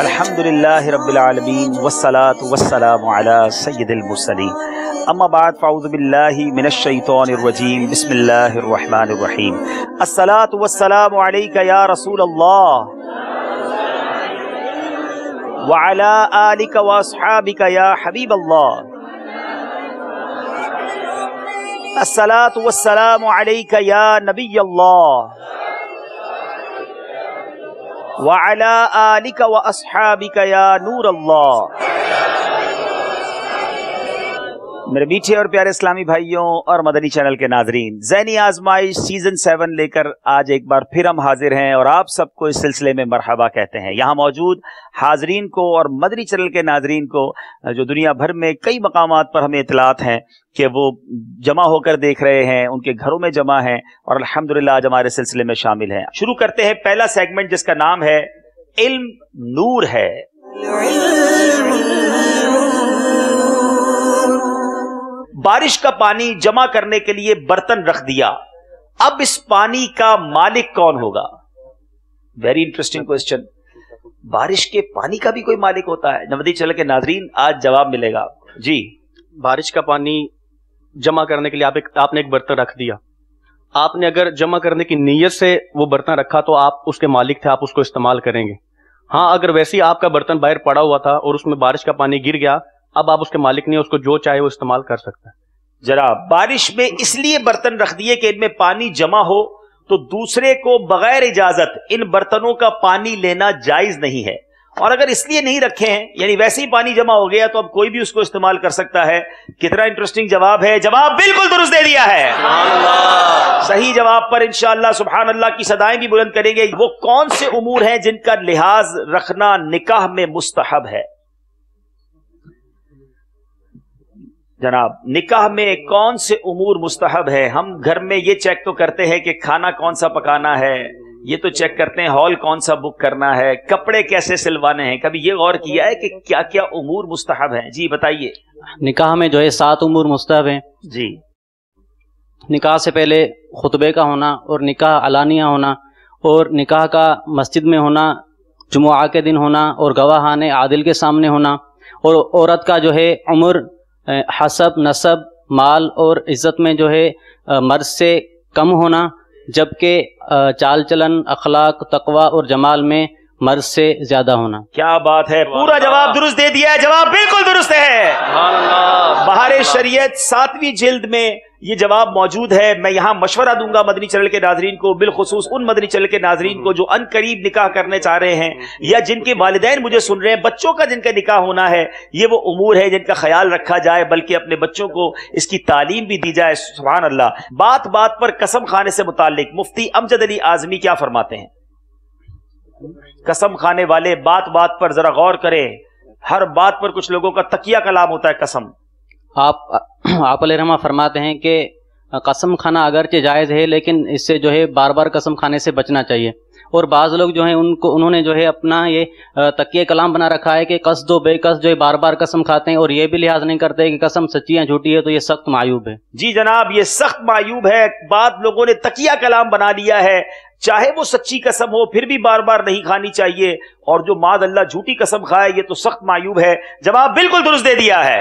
الحمدللہ رب العالمین والصلاة والسلام علی سید المرسلین اما بعد فاعوذ باللہ من الشیطان الرجیم بسم اللہ الرحمن الرحیم الصلاة والسلام علیک یا رسول اللہ وعلی آلک واصحابک یا حبیب اللہ الصلاة والسلام علیک یا نبی اللہ وَعَلَىٰ آلِكَ وَأَصْحَابِكَ يَا نور اللہ۔ میرے میٹھے اور پیارے اسلامی بھائیوں اور مدنی چینل کے ناظرین، ذہنی آزمائش سیزن 7 لے کر آج ایک بار پھر ہم حاضر ہیں اور آپ سب کو اس سلسلے میں مرحبا کہتے ہیں۔ یہاں موجود حاضرین کو اور مدنی چینل کے ناظرین کو جو دنیا بھر میں کئی مقامات پر ہمیں اطلاعات ہیں کہ وہ جمع ہو کر دیکھ رہے ہیں، ان کے گھروں میں جمع ہیں اور الحمدللہ آج ہمارے سلسلے میں شامل ہیں۔ شروع کرتے ہیں پہلا سیگمنٹ جس کا نام ہے علم نور ہے۔ بارش کا پانی جمع کرنے کے لیے برتن رکھ دیا، اب اس پانی کا مالک کون ہوگا؟ Very interesting question. بارش کے پانی کا بھی کوئی مالک ہوتا ہے؟ مدنی چینل کے ناظرین آج جواب ملے گا جی۔ بارش کا پانی جمع کرنے کے لیے آپ نے ایک برتن رکھ دیا، آپ نے اگر جمع کرنے کی نیت سے وہ برتن رکھا تو آپ اس کے مالک تھے، آپ اس کو استعمال کریں گے۔ ہاں اگر ویسے ہی آپ کا برتن باہر پڑا ہوا تھا اور اس میں بارش کا پانی گر گیا، اب آپ اس کے مالک نہیں، اس کو جو چاہے وہ استعمال کر سکتا ہے۔ جناب بارش میں اس لیے برتن رکھ دیے کہ ان میں پانی جمع ہو تو دوسرے کو بغیر اجازت ان برتنوں کا پانی لینا جائز نہیں ہے، اور اگر اس لیے نہیں رکھے ہیں یعنی ویسے ہی پانی جمع ہو گیا تو اب کوئی بھی اس کو استعمال کر سکتا ہے۔ کتنا انٹرسٹنگ جواب ہے، جواب بالکل درست دے دیا ہے۔ سبحان اللہ۔ صحیح جواب پر انشاءاللہ سبحان اللہ کی صدائیں بھی بلند کریں گے۔ وہ کون سے امور ہیں جن کا لحاظ رکھنا نکاح میں مستحب ہے؟ جناب نکاح میں کون سے امور مستحب ہے؟ ہم گھر میں یہ چیک تو کرتے ہیں کہ کھانا کون سا پکانا ہے، یہ تو چیک کرتے ہیں ہال کون سا بک کرنا ہے، کپڑے کیسے سلوانے ہیں۔ کبھی یہ غور کیا ہے کہ کیا کیا امور مستحب ہیں؟ جی بتائیے۔ نکاح میں جو ہے 7 امور مستحب ہیں جی۔ نکاح سے پہلے خطبے کا ہونا اور نکاح علانیہ ہونا، اور نکاح کا مسجد میں ہونا، جمعہ کے دن ہونا، اور گواہان عادل کے سامنے ہونا، اور عورت کا جو ہے عمر، حسب، نسب، مال اور عزت میں جو ہے مرد سے کم ہونا، جبکہ چال چلن، اخلاق، تقوی اور جمال میں مرد سے زیادہ ہونا۔ کیا بات ہے، پورا جواب درست دے دیا ہے، جواب بالکل درست ہے۔ بہار شریعت 7ویں جلد میں یہ جواب موجود ہے۔ میں یہاں مشورہ دوں گا مدنی چینل کے ناظرین کو، بالخصوص ان مدنی چینل کے ناظرین کو جو ان قریب نکاح کرنے چاہ رہے ہیں یا جن کے والدین مجھے سن رہے ہیں، بچوں کا جن کا نکاح ہونا ہے، یہ وہ امور ہے جن کا خیال رکھا جائے، بلکہ اپنے بچوں کو اس کی تعلیم بھی دی جائے۔ سبحان اللہ۔ بات بات پر قسم کھانے سے متعلق مفتی امجد علی اعظمی کیا فرماتے ہیں؟ قسم کھانے والے بات بات پر ذرا غور کریں، ہر بات پر کچھ لوگوں کا تکیہ کلام ہوتا ہے قسم۔ آپ علیہ رحمہ فرماتے ہیں کہ قسم کھانا اگرچہ جائز ہے لیکن اس سے جو ہے بار بار قسم کھانے سے بچنا چاہیے، اور بعض لوگ جو ہیں انہوں نے جو ہے اپنا یہ تکیہ کلام بنا رکھا ہے کہ قصد و بے قصد جو ہے بار بار قسم کھاتے ہیں، اور یہ بھی لحاظ نہیں کرتے کہ قسم سچی یا جھوٹی ہے، تو یہ سخت معیوب ہے۔ جی جناب یہ سخت معیوب ہے، بعض لوگوں نے تکیہ کلام بنا لیا ہے، چاہے وہ سچی قسم ہو پھر بھی بار بار نہیں کھانی چاہیے، اور جو معاذ اللہ جھوٹی قسم کھائے یہ تو سخت معیوب ہے۔ جواب بالکل درست دے دیا ہے۔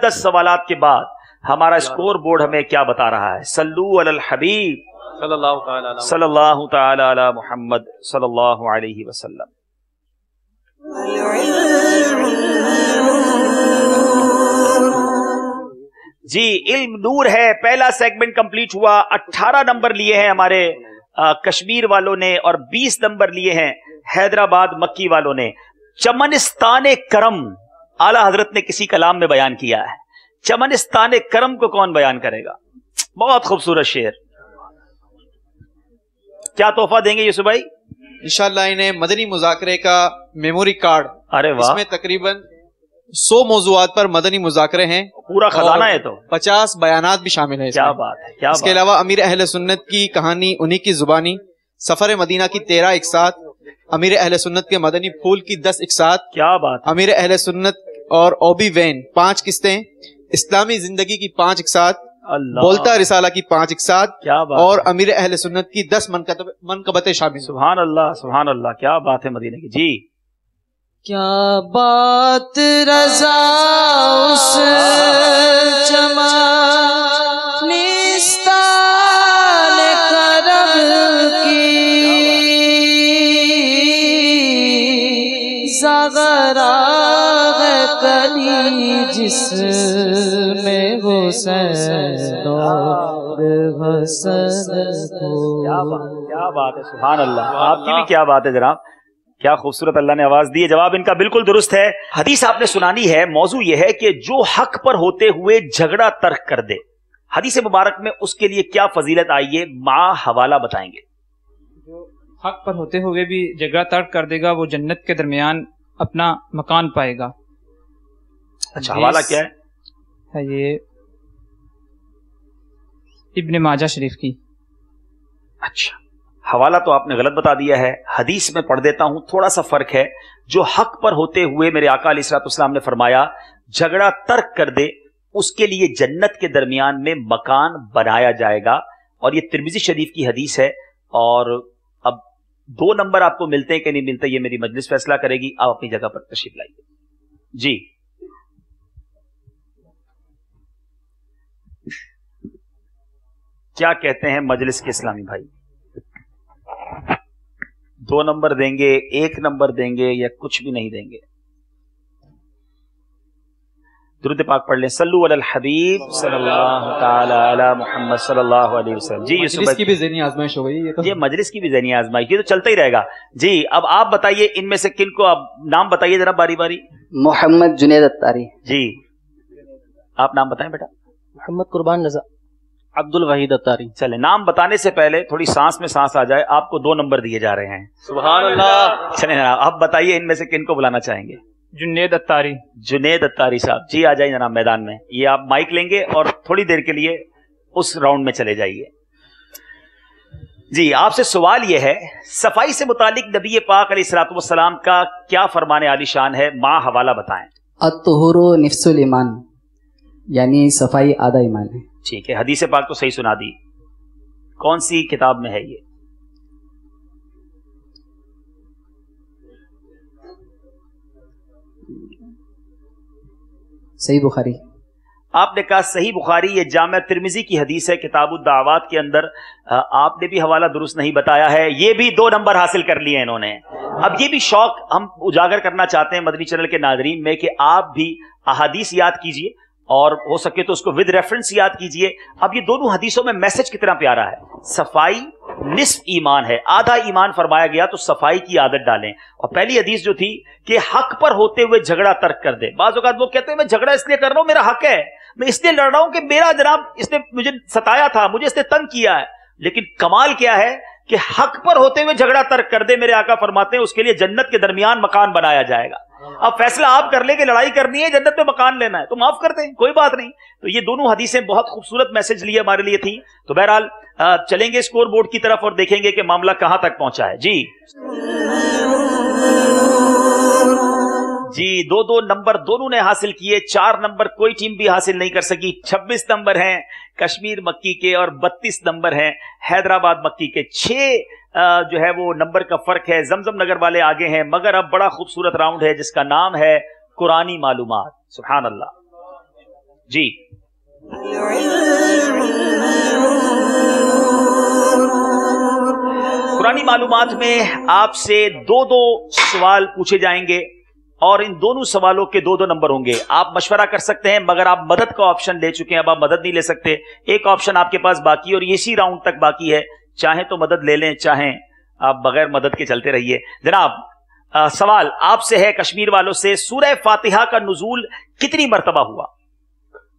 10 سوالات کے بعد ہمارا اسکور بورڈ ہمیں کیا بتا رہا ہے؟ صلو علی الحبیب صلی اللہ تعالی علی محمد صلی اللہ علیہ وسلم۔ جی علم نور ہے، پہلا سیگمنٹ کمپلیٹ ہوا۔ 18 نمبر لیے ہیں ہمارے کشمیر والوں نے اور 20 نمبر لیے ہیں حیدرآباد مکی والوں نے۔ چمنستان کرم اعلی حضرت نے کسی کلام میں بیان کیا ہے، چمنستان کرم کو کون بیان کرے گا؟ بہت خوبصورت شعر، کیا تحفہ دیں گے یوسف بھائی؟ انشاءاللہ انہیں مدنی مذاکرے کا میموری کارڈ، ارے اس واہ، میں تقریباً 100 موضوعات پر مدنی مذاکرے ہیں، پورا خزانہ ہے تو 50 بیانات بھی شامل ہیں اس کیا میں۔ بات ہے، کیا اس کے بات علاوہ امیر اہل سنت کی کہانی انہی کی زبانی، سفر مدینہ کی 13 اقساط، امیر اہل سنت کے مدنی پھول کی 10 اقساط، کیا بات، امیر اہل سنت اور اوبی وین 5 قسطیں، اسلامی زندگی کی 5 اقساط، اللہ، بولتا رسالہ کی 5 اقساط، کیا بات، اور امیر اہل سنت کی 10 منقبتیں شامل ہیں۔ سبحان اللہ، سبحان اللہ، کیا بات ہے مدینے کی۔ جی کیا بات رضا اس چمن نیستان کرم کی، زغراغ کلی جس میں حسین اور حسن کو۔ کیا بات ہے، سبحان اللہ، آپ کی بھی کیا بات ہے جناب، کیا خوبصورت اللہ نے آواز دی ہے۔ جواب ان کا بالکل درست ہے۔ حدیث آپ نے سنانی ہے، موضوع یہ ہے کہ جو حق پر ہوتے ہوئے جھگڑا ترک کر دے، حدیث مبارک میں اس کے لیے کیا فضیلت آئی ہے، مع حوالہ بتائیں گے۔ جو حق پر ہوتے ہوئے بھی جھگڑا ترک کر دے گا وہ جنت کے درمیان اپنا مکان پائے گا۔ اچھا، حوالہ کیا ہے؟ یہ ابن ماجہ شریف کی۔ اچھا، حوالہ تو آپ نے غلط بتا دیا ہے، حدیث میں پڑھ دیتا ہوں، تھوڑا سا فرق ہے۔ جو حق پر ہوتے ہوئے میرے آقا علیہ الصلوۃ والسلام نے فرمایا جھگڑا ترک کر دے، اس کے لیے جنت کے درمیان میں مکان بنایا جائے گا، اور یہ ترمذی شریف کی حدیث ہے۔ اور اب 2 نمبر آپ کو ملتے ہیں کہ نہیں ملتے، یہ میری مجلس فیصلہ کرے گی، آپ اپنی جگہ پر تشریف لائیے۔ جی کیا کہتے ہیں مجلس کے اسلامی بھائی، 2 نمبر دیں گے، 1 نمبر دیں گے، یا کچھ بھی نہیں دیں گے؟ درود پاک پڑھ لیں، صلو علی الحبیب صلی اللہ تعالی علی محمد صلی اللہ علیہ وسلم۔ جی مجلس کی بھی ذہنی آزمائش ہو گئی یہ مجلس کی بھی ذہنی آزمائش، یہ تو چلتا ہی رہے گا۔ جی اب آپ بتائیے ان میں سے کن کو، آپ نام بتائیے ذرا باری باری۔ محمد جنید اتاری۔ جی آپ نام بتائیں بیٹا۔ محمد قربان رضا۔ عبد الوحید اتاری۔ چلے، نام بتانے سے پہلے تھوڑی سانس میں سانس آ جائے، آپ کو 2 نمبر دیے جا رہے ہیں۔ سبحان اللہ۔ چلیں جناب، اب بتائیے ان میں سے کن کو بلانا چاہیں گے؟ جنید اتاری۔ جنید اتاری صاحب، جی آ جائیں جناب میدان میں، یہ آپ مائک لیں گے اور تھوڑی دیر کے لیے اس راؤنڈ میں چلے جائیے۔ جی آپ سے سوال یہ ہے، صفائی سے متعلق نبی پاک علیہ الصلوۃ والسلام کا کیا فرمان عالی شان ہے، مع حوالہ بتائیں۔ الطہور نفس الایمان، یعنی صفائی آدھا ایمان ہے۔ ٹھیک ہے، حدیث پاک تو صحیح سنا دی، کون سی کتاب میں ہے یہ؟ صحیح بخاری۔ آپ نے کہا صحیح بخاری، یہ جامع ترمذی کی حدیث ہے، کتاب الدعوات کے اندر۔ آپ نے بھی حوالہ درست نہیں بتایا ہے، یہ بھی 2 نمبر حاصل کر لیے انہوں نے۔ اب یہ بھی شوق ہم اجاگر کرنا چاہتے ہیں مدنی چینل کے ناظرین میں کہ آپ بھی احادیث یاد کیجئے، اور ہو سکے تو اس کو ود ریفرنس یاد کیجئے۔ اب یہ دونوں حدیثوں میں میسج کتنا پیارا ہے، صفائی نصف ایمان ہے، آدھا ایمان فرمایا گیا، تو صفائی کی عادت ڈالیں۔ اور پہلی حدیث جو تھی کہ حق پر ہوتے ہوئے جھگڑا ترک کر دے، بعض اوقات وہ کہتے ہیں میں جھگڑا اس لیے کر رہا ہوں، میرا حق ہے، میں اس لیے لڑ رہا ہوں کہ میرا جناب اس نے مجھے ستایا تھا، مجھے اس نے تنگ کیا ہے۔ لیکن کمال کیا ہے کہ حق پر ہوتے ہوئے جھگڑا ترک کر دے، میرے آقا فرماتے ہیں اس کے لیے جنت کے درمیان مکان بنایا جائے گا۔ اب فیصلہ آپ کر لیں کہ لڑائی کرنی ہے، جنت میں مکان لینا ہے، تو معاف کر دیں، کوئی بات نہیں۔ تو یہ دونوں حدیثیں بہت خوبصورت میسج لیے ہمارے لیے تھیں۔ تو بہرحال چلیں گے اسکور بورڈ کی طرف اور دیکھیں گے کہ معاملہ کہاں تک پہنچا ہے۔ جی جی 2 نمبر دونوں نے حاصل کیے، 4 نمبر کوئی ٹیم بھی حاصل نہیں کر سکی۔ 26 نمبر ہیں کشمیر مکی کے اور 32 نمبر ہیں حیدرآباد مکی کے۔ 6 جو ہے وہ نمبر کا فرق ہے، زمزم نگر والے آگے ہیں، مگر اب بڑا خوبصورت راؤنڈ ہے جس کا نام ہے قرآنی معلومات۔ سبحان اللہ۔ جی قرآنی معلومات میں آپ سے 2 سوال پوچھے جائیں گے، اور ان دونوں سوالوں کے 2 نمبر ہوں گے۔ آپ مشورہ کر سکتے ہیں، مگر آپ مدد کا آپشن لے چکے ہیں، اب آپ مدد نہیں لے سکتے۔ ایک آپشن آپ کے پاس باقی، اور اسی راؤنڈ تک باقی ہے، چاہیں تو مدد لے لیں، چاہیں آپ بغیر مدد کے چلتے رہیے۔ جناب سوال آپ سے ہے کشمیر والوں سے، سورہ فاتحہ کا نزول کتنی مرتبہ ہوا؟